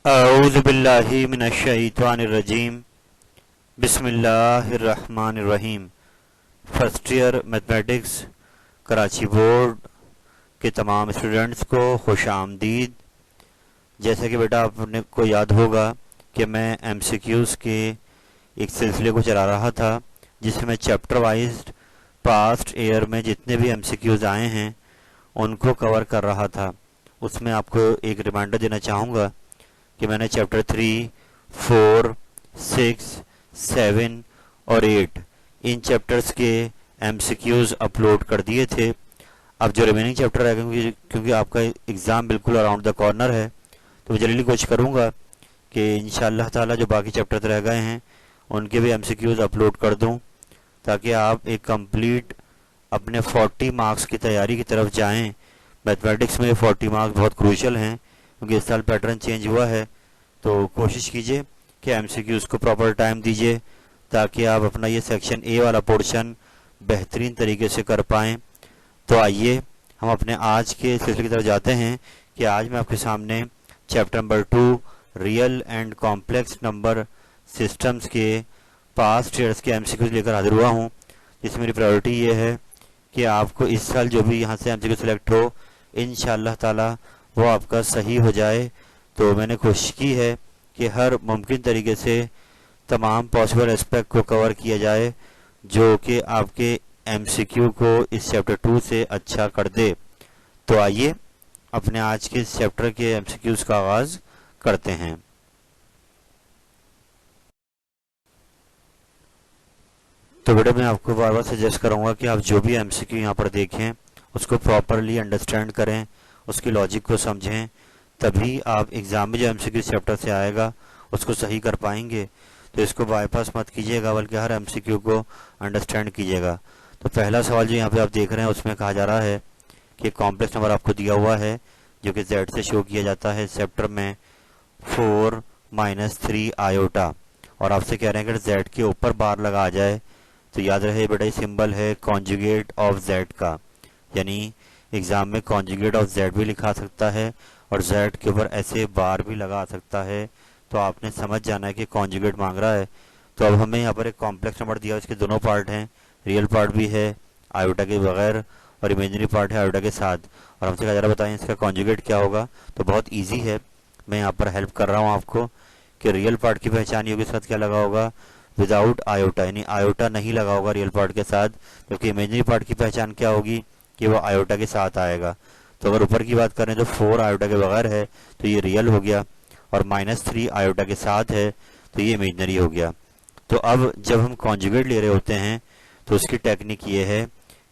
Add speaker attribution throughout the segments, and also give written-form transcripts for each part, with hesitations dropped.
Speaker 1: अऊज़ु बिल्लाहि मिनश्शैतानिर्रजीम बिस्मिल्लाहिर्रहमानिर्रहीम। First year mathematics Karachi board के तमाम स्टूडेंट्स को खुश आमदीद। जैसे कि बेटा आपने को याद होगा कि मैं एमसीक्यूज़ के एक सिलसिले को चला रहा था जिसमें मैं चैप्टर वाइज पास्ट ईयर में जितने भी एमसीक्यूज़ आए हैं उनको कवर कर रहा था। उसमें आपको एक रिमाइंडर देना चाहूँगा कि मैंने चैप्टर 3, 4, 6, 7 और 8 इन चैप्टर्स के एमसीक्यूज़ अपलोड कर दिए थे। अब जो रिमेनिंग चैप्टर है क्योंकि आपका एग्ज़ाम बिल्कुल अराउंड द कॉर्नर है तो मैं जल्दी कोशिश करूँगा कि इंशाअल्लाह ताला जो बाकी चैप्टर्स रह गए हैं उनके भी एमसीक्यूज़ अपलोड कर दूँ ताकि आप एक कंप्लीट अपने 40 मार्क्स की तैयारी की तरफ जाएं। मैथमेटिक्स में 40 मार्क्स बहुत क्रूशल हैं क्योंकि इस साल पैटर्न चेंज हुआ है, तो कोशिश कीजिए कि एमसीक्यूज़ को प्रॉपर टाइम दीजिए ताकि आप अपना ये सेक्शन ए वाला पोर्शन बेहतरीन तरीके से कर पाएँ। तो आइए हम अपने आज के सिलसिले की तरफ जाते हैं कि आज मैं आपके सामने chapter number 2 real and complex number systems के पास्ट ईयर्स के एमसीक्यूज़ लेकर हाजिर हुआ हूँ, जिसमें मेरी प्रायोरिटी ये है कि आपको इस साल जो भी यहाँ से एमसीक्यू सेलेक्ट हो इंशाअल्लाह ताला वो आपका सही हो जाए। तो मैंने कोशिश की है कि हर मुमकिन तरीके से तमाम पॉसिबल एस्पेक्ट को कवर किया जाए जो कि आपके एमसीक्यू को इस चैप्टर 2 से अच्छा कर दे। तो आइए अपने आज के इस चैप्टर के एमसीक्यूज़ का आगाज़ करते हैं। तो बेटा मैं आपको बार बार सजेस्ट करूँगा कि आप जो भी एमसीक्यू यहाँ पर देखें उसको प्रॉपरली अंडरस्टैंड करें, उसकी लॉजिक को समझें, तभी आप एग्ज़ाम में जो एमसीक्यू चैप्टर से आएगा उसको सही कर पाएंगे। तो इसको बाईपास मत कीजिएगा बल्कि हर एमसीक्यू को अंडरस्टैंड कीजिएगा। तो पहला सवाल जो यहाँ पे आप देख रहे हैं उसमें कहा जा रहा है कि कॉम्प्लेक्स नंबर आपको दिया हुआ है जो कि z से शो किया जाता है चैप्टर में 4 - 3 आयोटा, और आपसे कह रहे हैं कि z के ऊपर बार लगा आ जाए तो याद रहे बेटा ये सिंबल है कॉन्जुगेट ऑफ z का, यानी एग्ज़ाम में कॉन्जुगेट ऑफ z भी लिखा सकता है और z के ऊपर ऐसे बार भी लगा सकता है। तो आपने समझ जाना है कि कॉन्जुगेट मांग रहा है। तो अब हमें यहाँ पर एक कॉम्प्लेक्स नंबर दिया, इसके दोनों पार्ट हैं, रियल पार्ट भी है आयोटा के बगैर और इमेजिनरी पार्ट है आयोटा के साथ, और हमसे कहा जा रहा बताएं इसका कॉन्जुगेट क्या होगा। तो बहुत ईजी है, मैं यहाँ पर हेल्प कर रहा हूँ आपको कि रियल पार्ट की पहचान होगी, साथ क्या लगा होगा विदाउट आयोटा, यानी आयोटा नहीं लगा होगा रियल पार्ट के साथ, जबकि इमेजिनरी पार्ट की पहचान क्या होगी कि वो आयोटा के साथ आएगा। तो अगर ऊपर की बात करें तो 4 आयोटा के बगैर है तो ये रियल हो गया, और -3 आयोटा के साथ है तो ये इमेजिनरी हो गया। तो अब जब हम कॉन्जुगेट ले रहे होते हैं तो उसकी टेक्निक ये है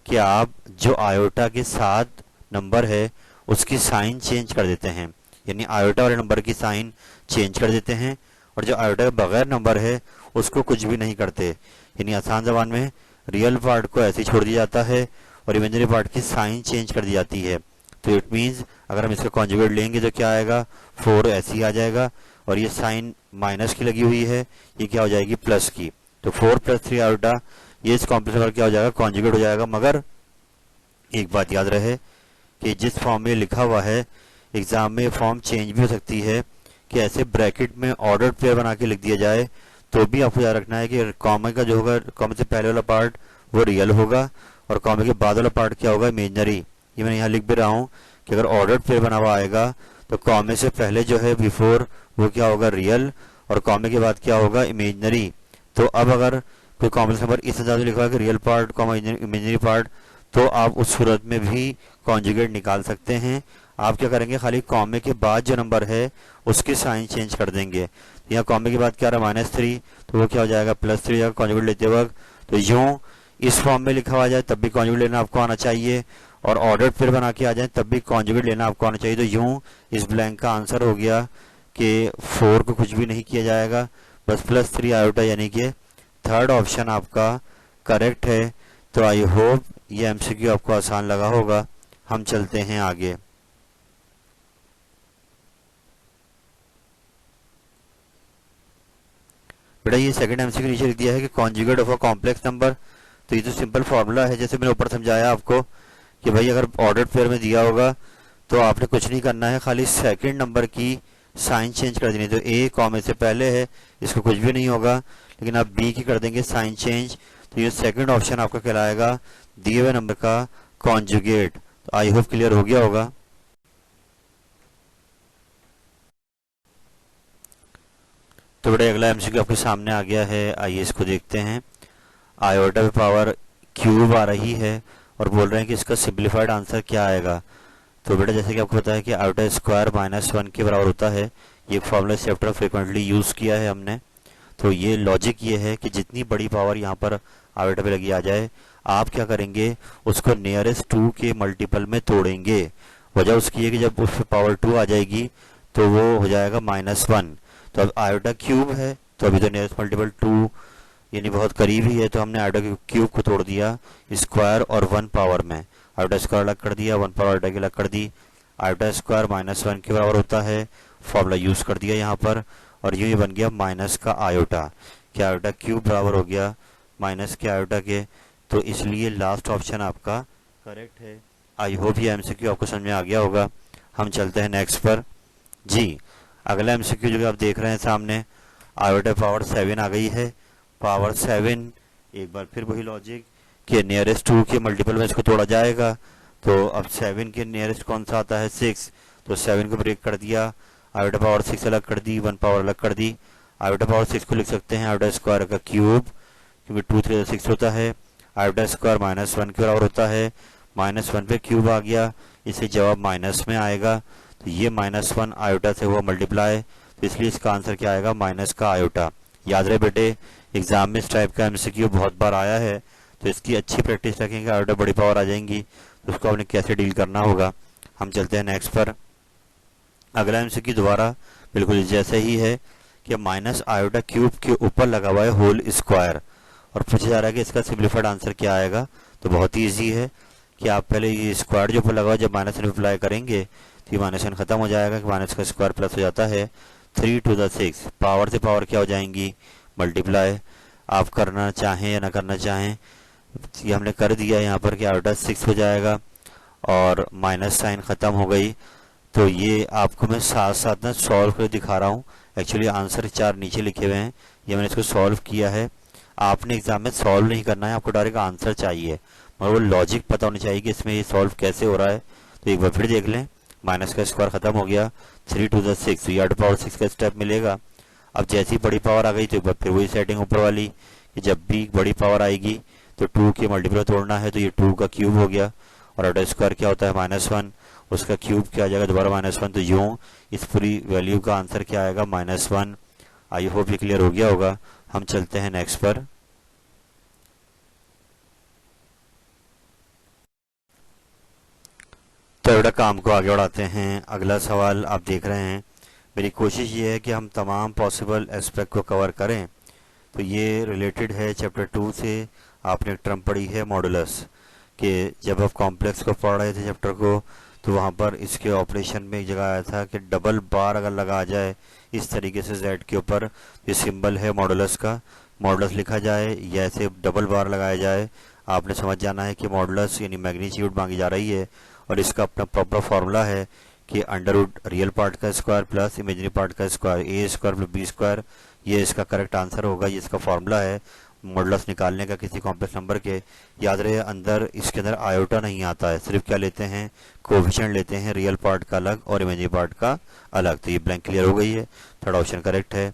Speaker 1: कि आप जो आयोटा के साथ नंबर है उसकी साइन चेंज कर देते हैं, यानी आयोटा वाले नंबर की साइन चेंज कर देते हैं, और जो आयोटा के बगैर नंबर है उसको कुछ भी नहीं करते, यानी आसान ज़बान में रियल पार्ट को ऐसे ही छोड़ दिया जाता है और इमेजिनरी पार्ट की साइन चेंज कर दी जाती है। तो इट मीन्स अगर हम इसका कॉन्जुगेट लेंगे तो क्या आएगा 4 ऐसे ही आ जाएगा, और ये साइन माइनस की लगी हुई है ये क्या हो जाएगी प्लस की। तो 4 + 3 आयोटा ये इस कॉम्प्लेक्स नंबर क्या हो जाएगा कॉन्जुगेट हो जाएगा। मगर एक बात याद रहे कि जिस फॉर्म में लिखा हुआ है एग्ज़ाम में फॉर्म चेंज भी हो सकती है कि ऐसे ब्रैकेट में ऑर्डर्ड पेयर बना के लिख दिया जाए, तो भी आपको याद रखना है कि कॉमा का जो होगा कॉमा से पहले वाला पार्ट वो रियल होगा और कॉमा के बाद वाला पार्ट क्या होगा इमेजिनरी। ये मैं यहाँ लिख भी रहा हूँ कि अगर ऑर्डर्ड पेयर बना हुआ आएगा तो कॉमे से पहले जो है बिफोर वो क्या होगा रियल और कॉमे के बाद क्या होगा इमेजिनरी। तो अब अगर कोई कॉम्प्लेक्स नंबर इस हिसाब से लिखा है कि real part comma imaginary part, तो आप उस सूरत में भी कॉन्जुगेट निकाल सकते हैं। आप क्या करेंगे खाली कॉमे के बाद जो नंबर है उसके साइन चेंज कर देंगे। यहाँ कॉमे के बाद क्या रहा -3 तो वो क्या हो जाएगा +3 हो जाएगा कॉन्जुगेट लेते वक्त। तो यूँ इस फॉर्म में लिखा हुआ जाए तब भी कॉन्जुगेट लेना आपको आना चाहिए, और ऑर्डर फिर बना के आ जाए तब भी कॉन्जुगेट लेना आपको आना चाहिए। तो यूँ इस ब्लैंक का आंसर हो गया कि 4 को कुछ भी नहीं किया जाएगा, बस +3 आयोटा, यानी कि थर्ड ऑप्शन आपका करेक्ट है। तो आई होप ये एमसीक्यू आपको आसान लगा होगा। हम चलते हैं आगे। बेटा ये सेकंड एमसीक्यू नीचे लिख दिया है कि conjugate of a complex number. तो ये तो सिंपल फार्मूला है, जैसे मैंने ऊपर समझाया आपको कि भाई अगर ऑर्डर्ड पेयर में दिया होगा तो आपने कुछ नहीं करना है, खाली सेकंड नंबर की साइन चेंज कर देनी, तो ए कॉमे से पहले है, इसको कुछ भी नहीं होगा, लेकिन आप बी की कर देंगे साइन चेंज, तो ये सेकंड ऑप्शन आपका कहलाएगा दिए हुए नंबर का कॉन्जुगेट। तो आई होप क्लियर हो गया होगा। तो बड़े अगला एमसीक्यू आपके सामने आ गया है, आइए इसको देखते हैं। आयोटा पे पावर क्यूब आ रही है और बोल रहे हैं कि इसका सिंप्लीफाइड आंसर क्या आएगा। तो बेटा जैसे कि आपको पता है कि आयोटा स्क्वायर -1 के बराबर होता है, ये फॉर्मूला चैप्टर फ्रिक्वेंटली यूज़ किया है हमने। तो ये लॉजिक ये है कि जितनी बड़ी पावर यहाँ पर आयोटा पे लगी आ जाए, आप क्या करेंगे, उसको नियरेस्ट 2 के मल्टीपल में तोड़ेंगे। वजह उसकी है कि जब उस पर पावर 2 आ जाएगी तो वो हो जाएगा -1। तो अब आयोटा क्यूब है, तो अभी तो नियरेस्ट मल्टीपल 2 यानी बहुत करीब ही है, तो हमने आयोटा क्यूब को तोड़ दिया स्क्वायर और 1 पावर में। आयोटा स्क्वायर अलग कर दिया, 1 पावर आयोटा की अलग कर दी। आयोटा स्क्वायर -1 के बराबर होता है, फॉर्मूला यूज कर दिया यहाँ पर, और ये बन गया माइनस का आयोटा। क्या आयोटा क्यूब बराबर हो गया माइनस के आयोटा के, तो इसलिए लास्ट ऑप्शन आपका करेक्ट है। आई होप ये एमसीक्यू आपको समझ में आ गया होगा। हम चलते हैं नेक्स्ट पर जी। अगला एमसीक्यू जो आप देख रहे हैं सामने, आयोटा पावर 7 आ गई है। पावर 7, एक बार फिर वही लॉजिक कि नियरेस्ट 2 के मल्टीपल में इसको तोड़ा जाएगा। तो अब 7 के नियरेस्ट कौन सा आता है 6, तो 7 को ब्रेक कर दिया, आयोटा पावर 6 अलग कर दी, 1 पावर अलग कर दी। आयोटा पावर 6 को लिख सकते हैं आयोटा स्क्वायर का क्यूब, क्योंकि 2 3 6 होता है। आयोटा स्क्वायर -1 के बराबर होता है, -1 पे क्यूब आ गया, इससे जवाब माइनस में आएगा। तो ये -1 आयोटा से हुआ मल्टीप्लाई, तो इसलिए इसका आंसर क्या आएगा माइनस का आयोटा। याद रहे बेटे, एग्जाम में इस टाइप का एमसीक्यू बहुत बार आया है, तो इसकी अच्छी प्रैक्टिस रखेंगे। आयोटा बड़ी पावर आ जाएंगी तो उसको आपने कैसे डील करना होगा। हम चलते हैं नेक्स्ट पर। अगला एमसीक्यू दोबारा बिल्कुल जैसे ही है कि माइनस आयोटा क्यूब के ऊपर लगा हुआ है होल स्क्वायर, और पूछा जा रहा है कि इसका सिंप्लीफाइड आंसर क्या आएगा। तो बहुत ही ईजी है कि आप पहले ये स्क्वायर जो ऊपर लगा हुआ है, जब माइनस अप्लाई करेंगे तो ये -1 खत्म हो जाएगा, कि माइनस का स्क्वायर प्लस हो जाता है 3 to the 6। पावर से पावर क्या हो जाएंगी मल्टीप्लाई। आप करना चाहें या ना करना चाहें, ये हमने कर दिया यहाँ पर कि आयोटा 6 हो जाएगा और माइनस साइन ख़त्म हो गई। तो ये आपको मैं साथ साथ ना सॉल्व कर दिखा रहा हूँ। एक्चुअली आंसर 4 नीचे लिखे हुए हैं, ये मैंने इसको सॉल्व किया है। आपने एग्जाम में सॉल्व नहीं करना है, आपको डायरेक्ट आंसर चाहिए, मगर वो लॉजिक पता होनी चाहिए कि इसमें ये सॉल्व कैसे हो रहा है। तो एक बार फिर देख लें, माइनस का स्क्वायर खत्म हो गया, 3 to the 6, ये आयोटा पावर 6 का स्टेप मिलेगा। अब जैसी बड़ी पावर आ गई तो एक बार फिर वही सेटिंग ऊपर वाली कि जब भी बड़ी पावर आएगी तो 2 के मल्टीपल तोड़ना है, तो ये 2 का क्यूब हो गया, और आयोटा स्क्वायर क्या होता है -1, उसका क्यूब क्या आ जाएगा दोबारा -1। तो यूँ इस पूरी वैल्यू का आंसर क्या आएगा -1। आई होप ये क्लियर हो गया होगा। हम चलते हैं नेक्स्ट पर। तो बेटा काम को आगे बढ़ाते हैं। अगला सवाल आप देख रहे हैं, मेरी कोशिश ये है कि हम तमाम पॉसिबल एस्पेक्ट को कवर करें। तो ये रिलेटेड है चैप्टर 2 से। आपने एक टर्म पढ़ी है मॉडुलस, कि जब आप कॉम्प्लेक्स को पढ़ रहे थे चैप्टर को, तो वहाँ पर इसके ऑपरेशन में एक जगह आया था कि डबल बार अगर लगा जाए इस तरीके से जेड के ऊपर, ये सिंबल है मॉडुलस का। मॉडुलस लिखा जाए या ऐसे डबल बार लगाया जाए, आपने समझ जाना है कि मॉडुलस यानी मैग्नीट्यूड मांगी जा रही है, और इसका अपना प्रॉपर फार्मूला है कि अंडरवुड रियल पार्ट का स्क्वायर प्लस इमेजिनरी पार्ट का स्क्वायर, ए स्क्वायर प्लस बी स्क्वायर, ये इसका करेक्ट आंसर होगा। ये इसका फार्मूला है मॉडुलस निकालने का किसी कॉम्प्लेक्स नंबर के। याद रहे अंदर इसके अंदर आयोटा नहीं आता है, सिर्फ क्या लेते हैं कोएफिशिएंट लेते हैं, रियल पार्ट का अलग और इमेजिनरी पार्ट का अलग। तो ये ब्लैंक क्लियर हो गई है, थर्ड ऑप्शन करेक्ट है।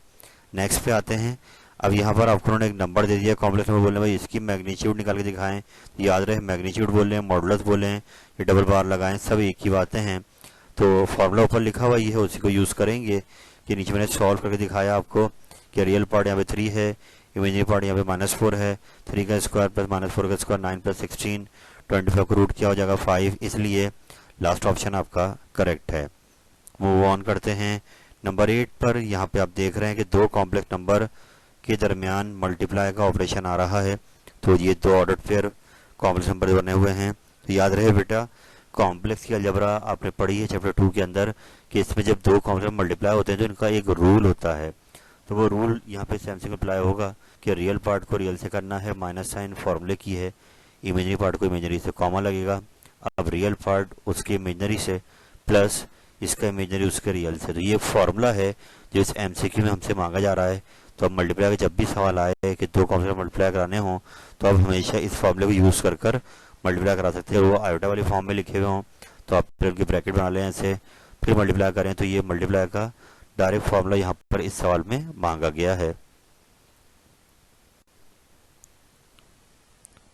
Speaker 1: नेक्स्ट पे आते हैं। अब यहाँ पर आपको उन्होंने एक नंबर दे दिया, कॉम्प्लेक्स नंबर बोलने भाई इसकी मैग्नीट्यूड निकाल के दिखाएं। तो याद रहे मैग्नीट्यूड बोल रहे हैं, मॉडुलस बोले हैं, ये डबल बार लगाएं, सब एक ही बातें हैं। तो फॉर्मूला ऊपर लिखा हुआ ये है, उसी को यूज़ करेंगे। कि नीचे मैंने सॉल्व करके दिखाया आपको कि रियल पार्ट यहाँ पे 3 है, इमेजिनरी पार्ट यहाँ पे -4 है, 3 का स्क्वायर प्लस -4 का स्क्वायर 9 + 16, 25 का रूट क्या हो जाएगा 5, इसलिए लास्ट ऑप्शन आपका करेक्ट है। मूव ऑन करते हैं नंबर 8 पर। यहाँ पे आप देख रहे हैं कि दो कॉम्प्लेक्स नंबर के दरमियान मल्टीप्लाई का ऑपरेशन आ रहा है। तो ये दो ऑर्डर पेयर कॉम्प्लेक्स नंबर बने हुए हैं। तो याद रहे बेटा, कॉम्प्लेक्स की अलजबरा आपने पढ़ी है चैप्टर 2 के अंदर, कि इसमें जब दो कॉम्प्लेक्स मल्टीप्लाई होते हैं तो इनका एक रूल होता है। तो वो रूल यहाँ पे सेम से अप्लाई होगा कि रियल पार्ट को रियल से करना है, माइनस साइन फॉर्मूले की है, इमेजनरी पार्ट को इमेजनरी से कॉमा लगेगा। अब रियल पार्ट उसके इमेजनरी से प्लस इसका इमेजनरी उसके रियल से। तो ये फॉर्मूला है जो इस एमसीक्यू में हमसे मांगा जा रहा है। तो अब मल्टीप्लाई का जब भी सवाल आए कि दो कॉम्प्लेक्स मल्टीप्लाई कराने हों तो आप हमेशा इस फॉर्मूले को यूज़ कर कर मल्टीप्लाई करा सकते हैं। वो आयोटा वाली फॉर्म में लिखे हुए हों तो आप फिर उनकी ब्रैकेट बना लें ऐसे, फिर मल्टीप्लाई करें। तो ये मल्टीप्लाई का डायरेक्ट फॉर्मूला यहाँ पर इस सवाल में मांगा गया है।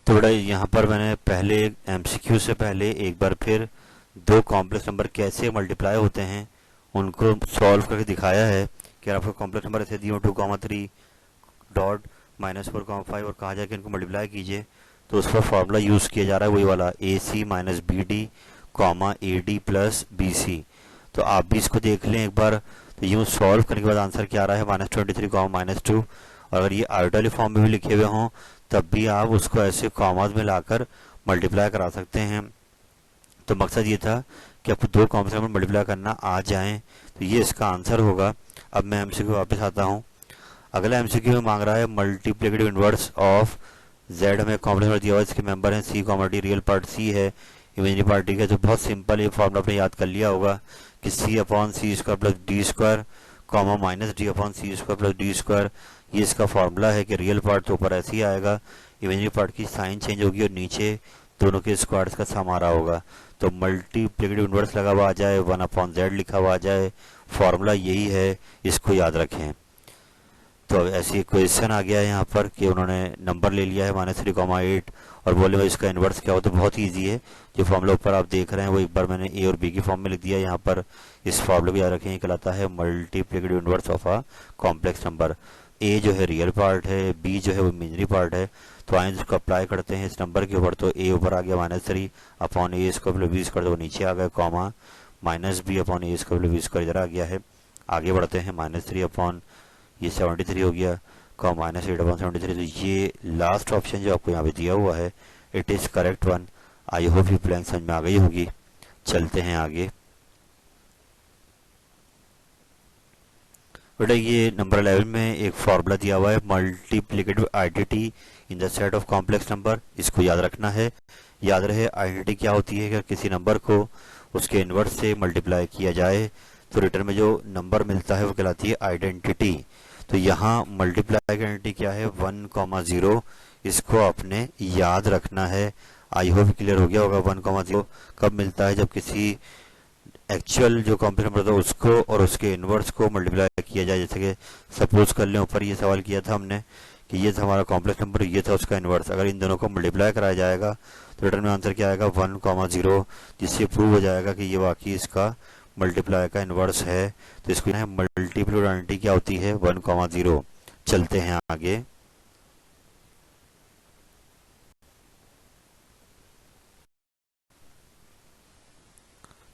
Speaker 1: तो बेटा यहाँ पर मैंने पहले एमसीक्यू से पहले एक बार फिर दो कॉम्प्लेक्स नंबर कैसे मल्टीप्लाई होते हैं उनको सॉल्व करके दिखाया है कि आपको कॉम्प्लेक्स नंबर ऐसे दिए 2,3 डॉट -4,5 और कहा जाए कि इनको मल्टीप्लाई कीजिए। तो उस पर फॉर्मूला यूज़ किया जा रहा है वही वाला AC minus BD comma AD plus BC। तो आप भी इसको देख लें एक बार। तो यूँ सॉल्व करने के बाद आंसर क्या आ रहा है -23 कॉमा -2। और अगर ये आयोटा वाली फॉर्म में भी लिखे हुए हों तब भी आप उसको ऐसे कॉमास में लाकर मल्टीप्लाई करा सकते हैं। तो मकसद ये था कि आपको दो कॉम्प्लेक्स नंबर मल्टीप्लाई करना आ जाए। तो ये इसका आंसर होगा। अब मैं एमसीक्यू वापस आता हूँ। अगला एमसीक्यू में मांग रहा है मल्टीप्लिकेटिव इनवर्स ऑफ जेड। हमें कॉम्प्लेक्स नंबर दिया हुआ है, इसके मेंबर हैं C, D, real part C है, इमेजिनरी पार्ट D है। तो बहुत सिंपल ये फॉर्मूला आपने याद कर लिया होगा कि C/C² plus D² comma minus D/C² plus D²। ये इसका फॉर्मूला है कि रियल पार्ट तो ऊपर ऐसे ही आएगा, इमेजिनरी पार्ट की साइन चेंज होगी और नीचे दोनों के स्क्वायर्स का सम आ रहा होगा। तो मल्टीप्लिकेटिव इनवर्स लगा हुआ आ जाए, 1/Z लिखा हुआ आ जाए। फॉर्मूला यही है, इसको याद रखें। तो अब ऐसी क्वेश्चन आ गया है यहाँ पर कि उन्होंने नंबर ले लिया है -3,8 और बोले भाई इसका इन्वर्स क्या हो। तो बहुत ईजी है, जो फॉर्मूला ऊपर आप देख रहे हैं वो एक बार मैंने A और B की फॉर्म में लिख दिया है। यहाँ पर इस फॉर्मूले को याद रखें, ये कहलाता है multiplicative inverse of a complex number. A जो है रियल पार्ट है, B जो है वो इमेजिनरी पार्ट है। तो आइए इसको अप्लाई करते हैं इस नंबर के ऊपर। तो A ऊपर आ गया -3 upon A square plus B square, तो नीचे आ गया comma -B upon A square plus B square इधर आ गया है। आगे बढ़ते हैं -3 अपॉन ये 73 हो गया कॉमा -8/73। तो ये लास्ट ऑप्शन जो आपको यहाँ पे दिया हुआ है it is correct one. I hope ये ब्लैंक समझ में आ गई होगी। चलते हैं आगे। बेटा ये नंबर 11 में एक फॉर्मूला दिया हुआ है multiplicative identity in the set of complex number. इसको याद रखना है। याद रहे आइडेंटिटी क्या होती है कि किसी नंबर को उसके इन्वर्स से मल्टीप्लाई किया जाए तो रिटर्न में जो नंबर मिलता है वो कहलाती है आइडेंटिटी। तो यहाँ मल्टीप्लाई की आइडेंटिटी क्या है 1,0। इसको आपने याद रखना है। आई होप क्लियर हो गया होगा। 1,0 कब मिलता है, जब किसी एक्चुअल जो कॉम्प्लेक्स नंबर था उसको और उसके इन्वर्स को मल्टीप्लाई किया जाए। जैसे कि सपोज कर लें ऊपर ये सवाल किया था हमने कि ये था हमारा कॉम्प्लेक्स नंबर, ये था उसका इन्वर्स। अगर इन दोनों को मल्टीप्लाई कराया जाएगा तो रिटर्न में आंसर क्या आएगा 1,0, जिससे प्रूव हो जाएगा कि ये वाकई इसका मल्टीप्लाई का इन्वर्स है। तो इसको मल्टीप्लिकेटिव आइडेंटिटी क्या होती है 1,0। चलते हैं आगे।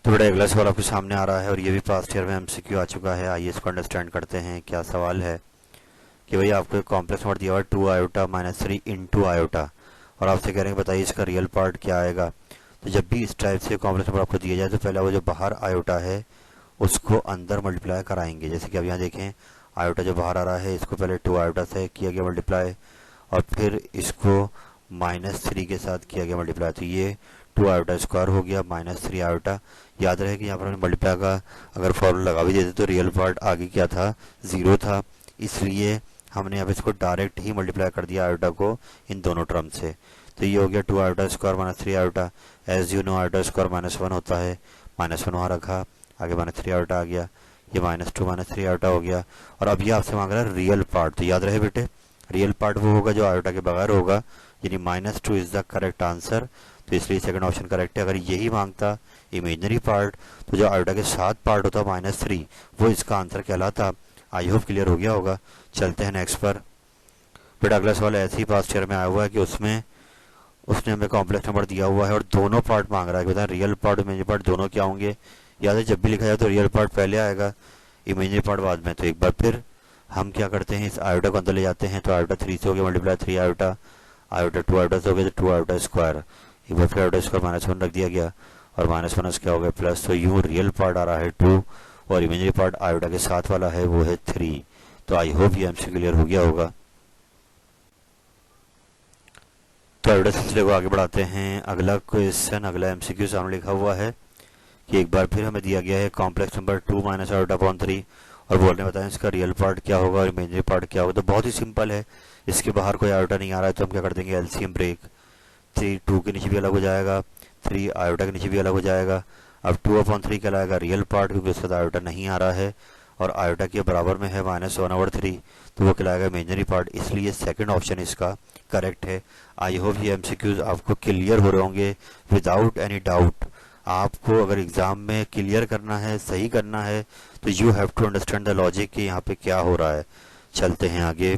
Speaker 1: तो बेटा अगला सवाल आपके सामने आ रहा है और ये भी पास्ट ईयर में एमसीक्यू आ चुका है। आइए इसको अंडरस्टैंड करते हैं। क्या सवाल है कि भाई आपको एक कॉम्प्लेक्स नंबर दिया हुआ है 2 आयोटा -3 इंटू आयोटा और आपसे कह रहे हैं बताइए इसका रियल पार्ट क्या आएगा। तो जब भी इस टाइप से कॉम्प्लेक्स नंबर आपको दिया जाए तो पहले वो जो बाहर आयोटा है उसको अंदर मल्टीप्लाई कराएंगे। जैसे कि अब यहाँ देखें आयोटा जो बाहर आ रहा है इसको पहले 2 आयोटा से किया गया मल्टीप्लाई और फिर इसको -3 के साथ किया गया मल्टीप्लाई। तो ये 2 आयोटा स्क्वायर हो गया -3 आयोटा। याद रहे कि यहाँ पर हमने मल्टीप्लाई का अगर फॉर्मूला लगा भी देते तो रियल पार्ट आगे क्या था 0 था, इसलिए हमने अब इसको डायरेक्ट ही मल्टीप्लाई कर दिया आयोटा को इन दोनों टर्म से। तो ये हो गया 2 iota square -3 iota. As you know iota square -1 होता है, -1 वहाँ रखा, आगे -3 आयोटा आ गया, ये -2 -3 आयोटा हो गया। और अब ये आपसे मांग रहा है रियल पार्ट। तो याद रहे बेटे रियल पार्ट वो होगा जो आयोटा के बगैर होगा, यानी -2 इज द करेक्ट आंसर। तो इसलिए सेकंड ऑप्शन करेक्ट है। अगर यही मांगता इमेजिनरी पार्ट तो जो आयोटा के साथ पार्ट होता -3 वो इसका आंसर कहलाता। आई होप क्लियर हो गया होगा। चलते हैं नेक्स्ट पर। बेटा अगला सवाल ऐसे ही पास्ट ईयर में आया हुआ है कि उसने हमें कॉम्प्लेक्स नंबर दिया हुआ है और दोनों पार्ट मांग रहा है कि बताएं रियल पार्ट इमेजिनरी पार्ट दोनों क्या होंगे। याद है जब भी लिखा जाए तो रियल पार्ट पहले आएगा, इमेजिनरी पार्ट बाद में। तो एक बार फिर हम क्या करते हैं इस आयोटा को अंदर ले जाते हैं। तो आयोटा 3 से हो गया मल्टीप्लाई 3 आयोटा, आयोटा 2 आयोटा से हो गया तो 2 आयोटा स्क्वायर, एक बार फिर आयोटा स्क्वायर -1 रख दिया गया और -1 क्या हो गया प्लस। तो यूँ रियल पार्ट आ रहा है 2 और इमेजिनरी पार्ट आयोटा के साथ वाला है वो है 3। तो आई होप ये एमसीक्यू क्लियर हो गया होगा। तो आयोटा सिलसिले को आगे बढ़ाते हैं। अगला क्वेश्चन, अगला एमसीक्यू सामने लिखा हुआ है कि एक बार फिर हमें दिया गया है complex number 2 minus iota upon 3 और बोलने बताएं इसका रियल पार्ट क्या होगा और इमेजिनरी पार्ट क्या होगा। तो बहुत ही सिंपल है, इसके बाहर कोई आयोटा नहीं आ रहा है तो हम क्या कर देंगे एलसीएम ब्रेक। 3 2 के नीचे भी अलग हो जाएगा, 3 आयोटा के नीचे भी अलग हो जाएगा। अब 2/3 कहलाएगा रियल पार्ट क्योंकि उसके साथ आयोटा नहीं आ रहा है और आयोटा के बराबर में है -1/3, तो वो कहलाएगा इमेजिनरी पार्ट, इसलिए सेकंड ऑप्शन इसका करेक्ट है। आई होप ये एमसीक्यूज आपको क्लियर हो रहे होंगे विदाउट एनी डाउट। आपको अगर एग्जाम में क्लियर करना है, सही करना है, तो you have to understand the logic कि यहाँ पे क्या हो रहा है। चलते हैं आगे।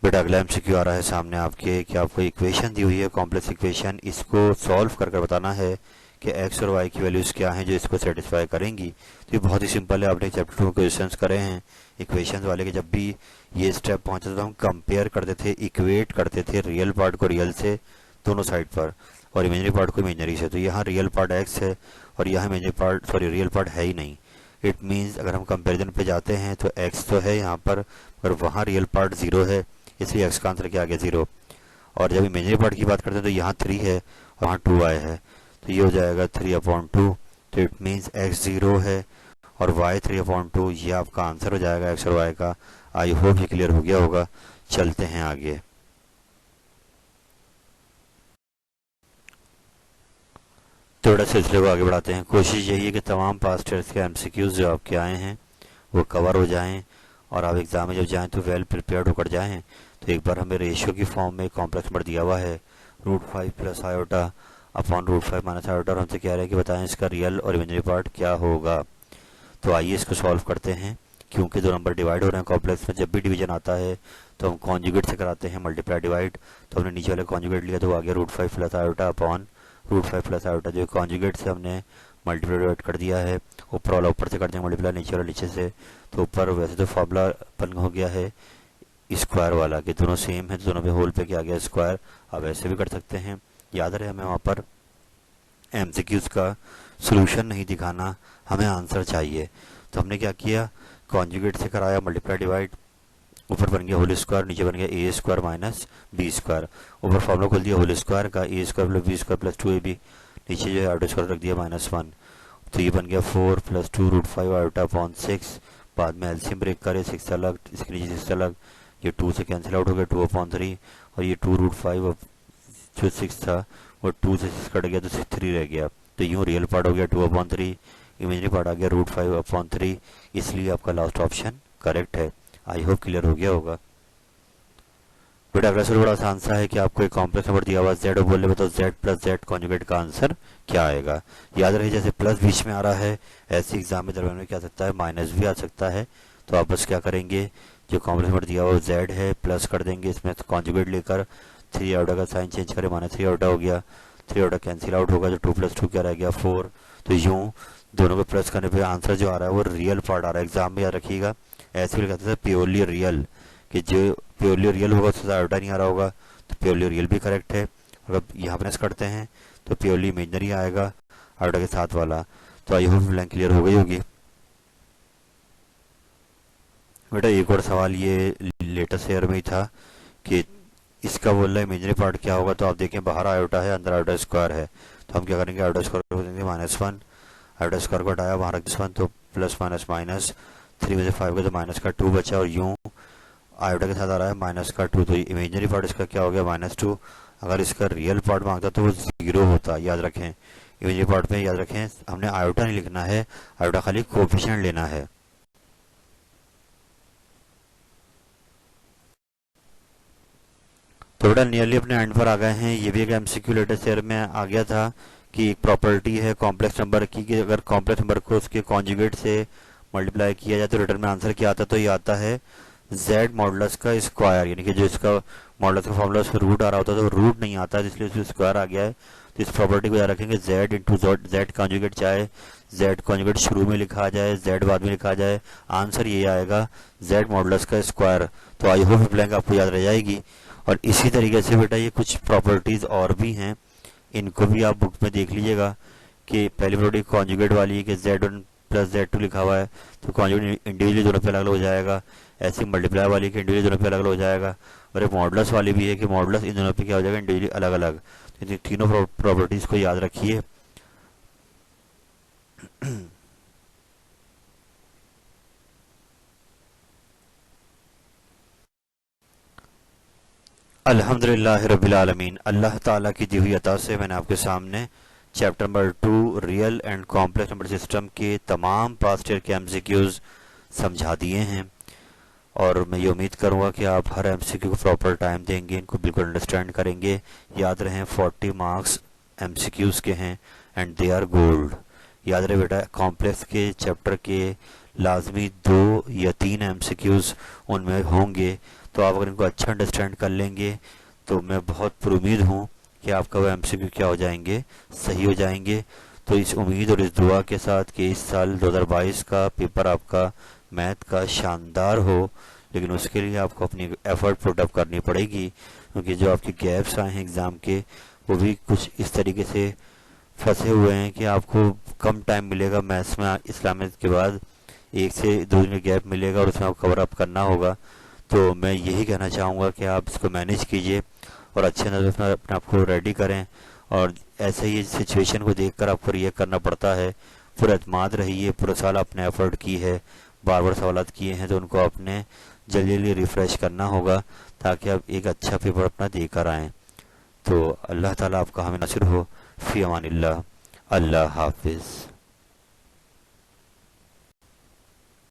Speaker 1: बेटा अगला एमसीक्यू आ रहा है सामने आपके कि आपको इक्वेशन दी हुई है कॉम्प्लेक्स इक्वेशन, इसको सॉल्व कर बताना है कि एक्स और वाई की वैल्यूज़ क्या हैं जो इसको सेटिस्फाई करेंगी। तो ये बहुत ही सिंपल है, आपने चैप्टर 2 क्वेश्चंस करे हैं इक्वेशंस वाले के। जब भी ये स्टेप पहुंचता तो हम कंपेयर करते थे, इक्वेट करते थे रियल पार्ट को रियल से दोनों साइड पर और इमेजिनरी पार्ट को इमेजिनरी से। तो यहाँ रियल पार्ट एक्स है और यहाँ इमेजिनरी पार्ट रियल पार्ट है ही नहीं। इट मीन्स अगर हम कंपेरिजन पे जाते हैं तो एक्स तो है यहाँ पर और वहाँ रियल पार्ट 0 है, इसलिए एक्स का आंसर क्या आ गया 0। और जब इमेजिनरी पार्ट की बात करते हैं तो यहाँ 3 है और वहाँ 2y है, तो ये हो जाएगा 3/2। तो इट मीन्स x 0 है और y 3/2, ये आपका आंसर हो जाएगा x और y का। आई होप ये क्लियर हो गया होगा। चलते हैं आगे। तो बड़ा सिलसिले को आगे बढ़ाते हैं। कोशिश यही है कि तमाम पास्ट ईयर्स के एमसीक्यूज जो आपके आए हैं वो कवर हो जाएं और आप एग्जाम में जब जाएं तो वेल प्रिपेयर्ड होकर जाएं। तो एक बार हमें रेशियो की फॉर्म में कॉम्प्लेक्स नंबर दिया हुआ है √5 plus iota upon √5 minus iota और हमसे कह रहे हैं कि बताएं इसका रियल और इमेजिनरी पार्ट क्या होगा। तो आइए इसको सॉल्व करते हैं। क्योंकि दो नंबर डिवाइड हो रहे हैं कॉम्प्लेक्स में, जब भी डिवीजन आता है तो हम कॉन्जुगेट से कराते हैं मल्टीप्लाई डिवाइड। तो हमने नीचे वाले कॉन्जुगेट लिया तो आ गया √5 plus iota upon √5 plus iota, जो कॉन्जुगेट से हमने मल्टीप्लाई डिवाइड कर दिया है। ऊपर वाला ऊपर से कर देंगे मल्टीप्लाई, नीचे वाला नीचे से। तो ऊपर वैसे तो फॉर्मूला अपन हो गया है स्क्वायर वाला कि दोनों सेम है, तो दोनों पे होल पे क्या गया स्क्वायर। अब ऐसे भी कर सकते हैं। याद रहे हमें वहाँ पर एमसीक्यूज का सॉल्यूशन नहीं दिखाना, हमें आंसर चाहिए। तो हमने क्या किया, कॉन्जुगेट से कराया मल्टीप्लाई डिवाइड, ऊपर बन गया होल स्क्वायर, नीचे बन गया a square minus b square. ऊपर फॉर्मूला खोल दिया होल स्क्वायर का a square plus b square plus 2ab, नीचे जो है आयोटा स्क्वायर रख दिया -1। तो ये बन गया 4 प्लस 2 √5 आयोटा अपॉन 6। बाद में एलसीएम ब्रेक करे, 6 अलग, इसके नीचे 6 अलग, ये 2 से कैंसिल आउट हो गया 2/3 और ये 2 √5 जो 6 था वो 2 से 6 कट गया तो 3 रह गया। तो यूँ रियल पार्ट हो गया 2/3, इमेजिनरी पार्ट आ गया √5/3, इसलिए आपका लास्ट ऑप्शन करेक्ट है। आई होप क्लियर हो गया होगा। बेटा अगला सवाल बड़ा आसान सा है कि आपको एक कॉम्प्लेक्स नंबर दिया हुआ z और बोले बताओ z प्लस z कॉन्जुगेट का आंसर क्या आएगा। याद रहे जैसे प्लस बीच में आ रहा है ऐसे एग्जाम में दरम्यान में क्या आ सकता है माइनस भी आ सकता है। तो आप बस क्या करेंगे, जो कॉम्प्लेक्स नंबर दिया हुआ z है प्लस कर देंगे, इसमें कॉन्जुगेट लेकर 3 आयोटा का साइन चेंज करें, -3 आयोटा हो गया, 3 आयोटा कैंसिल आउट होगा, जो 2 + 2 क्या रह गया 4। तो यूँ दोनों को प्लस करने पे आंसर जो आ रहा है वो रियल पार्ट आ रहा है। एग्जाम में याद रखिएगा ऐसे भी कहते थे प्योरली रियल, कि जो प्योरली रियल होगा उससे आयोटा नहीं आ रहा होगा, तो प्योरली रियल भी करेक्ट है। अगर यहाँ प्रेस करते हैं तो प्योरली इमेजनरी आएगा आयोटा के साथ वाला। तो आई होप ब्लैंक क्लियर हो गई होगी। बेटा एक और सवाल ये लेटेस्ट ईयर में ही था कि इसका बोल रहा है इमेजनरी पार्ट क्या होगा। तो आप देखें बाहर आयोटा है, अंदर आयोटा स्क्वायर है, तो हम क्या करेंगे आयोटा स्क्वायर को देंगे -1, आयोटा स्क्वायर को हटाया वहाँ रख 1, तो प्लस माइनस माइनस 3 में से 5 का तो -2 बचा और यूँ आयोटा के साथ आ रहा है -2, तो इमेजिनरी पार्ट इसका क्या हो गया -2। अगर इसका रियल पार्ट मांगता तो वो 0 होता। याद रखें इमेजिनरी पार्ट में, याद रखें हमने आयोटा नहीं लिखना है, आयोटा खाली कोएफिशिएंट लेना है। तो बेटा नियरली अपने एंड पर आ गए हैं। ये भी एक एमसीक्यू लेटेस्ट ईयर में आ गया था कि एक प्रॉपर्टी है कॉम्प्लेक्स नंबर की कि अगर कॉम्प्लेक्स नंबर को उसके कॉन्जुगेट से मल्टीप्लाई किया जाए तो रिटर्न में आंसर क्या आता है। तो ये आता है z मॉडुलस का स्क्वायर, यानी कि जो इसका मॉडुलस का फॉर्मूला उसमें रूट आ रहा होता है तो रूट नहीं आता है, इसलिए उसमें स्क्वायर आ गया है। तो इस प्रॉपर्टी को याद रखेंगे z इंटू z कॉन्जुगेट, चाहे z कॉन्जुगेट शुरू में लिखा जाए z बाद में लिखा जाए, आंसर ये आएगा z मॉडुलस का स्क्वायर। तो आई होप ब्लैंक आपको याद रह जाएगी। और इसी तरीके से बेटा ये कुछ प्रॉपर्टीज और भी हैं, इनको भी आप बुक में देख लीजिएगा कि पहली प्रॉपर्टी कॉन्जुगेट वाली है कि z1 + z2 लिखा हुआ है तो कॉन्जुगेट इंडिविजुअली दोनों पे अलग अलग हो जाएगा। ऐसी मल्टीप्लाई वाली के इंडिविजुअल दोनों पे अलग अलग हो जाएगा। और एक मॉडुलस वाली भी है कि मॉडुलस इन दोनों पे क्या हो जाएगा इंडिविजुअली अलग अलग। तो तीनों प्रॉपर्टीज को याद रखिए। अल्हम्दुलिल्लाह रब्बिल आलमीन। अल्लाह ताला की दी हुई अता से मैंने आपके सामने chapter number 2 real and complex number system के तमाम पास्ट ईयर के एमसीक्यूज समझा दिए हैं, और मैं ये उम्मीद करूँगा कि आप हर एमसीक्यू को प्रॉपर टाइम देंगे, इनको बिल्कुल अंडरस्टैंड करेंगे। याद रहें 40 मार्क्स एमसीक्यूज के हैं एंड दे आर गोल्ड। याद रहे बेटा, कॉम्प्लेक्स के चैप्टर के लाजमी 2 या 3 एमसीक्यूज उनमें होंगे, तो आप अगर इनको अच्छा अंडरस्टैंड कर लेंगे तो मैं बहुत पुरुमीद हूँ कि आपका वो एमसीक्यू क्या हो जाएंगे, सही हो जाएंगे। तो इस उम्मीद और इस दुआ के साथ कि इस साल 2022 का पेपर आपका मैथ का शानदार हो, लेकिन उसके लिए आपको अपनी एफर्ट पुट अप करनी पड़ेगी, क्योंकि जो आपके गैप्स आए हैं एग्ज़ाम के वो भी कुछ इस तरीके से फंसे हुए हैं कि आपको कम टाइम मिलेगा मैथ्स में। इस्लामिक के बाद 1 से 2 दिन का गैप मिलेगा और उसमें आपको कवर अप करना होगा। तो मैं यही कहना चाहूँगा कि आप इसको मैनेज कीजिए और अच्छे नज़र में अपने आप को रेडी करें, और ऐसे ही सिचुएशन को देखकर आपको रिएक्ट करना पड़ता है। पुरअतमाद रहिए, पूरा साल आपने एफर्ट की है, बार बार सवालात किए हैं, तो उनको आपने जल्दी जल्दी रिफ़्रेश करना होगा ताकि आप एक अच्छा पेपर अपना देकर आएँ। तो अल्लाह ताला आपका हमें नसीर हो। फ़ी अमानिल्लाह। अल्लाह हाफिज़।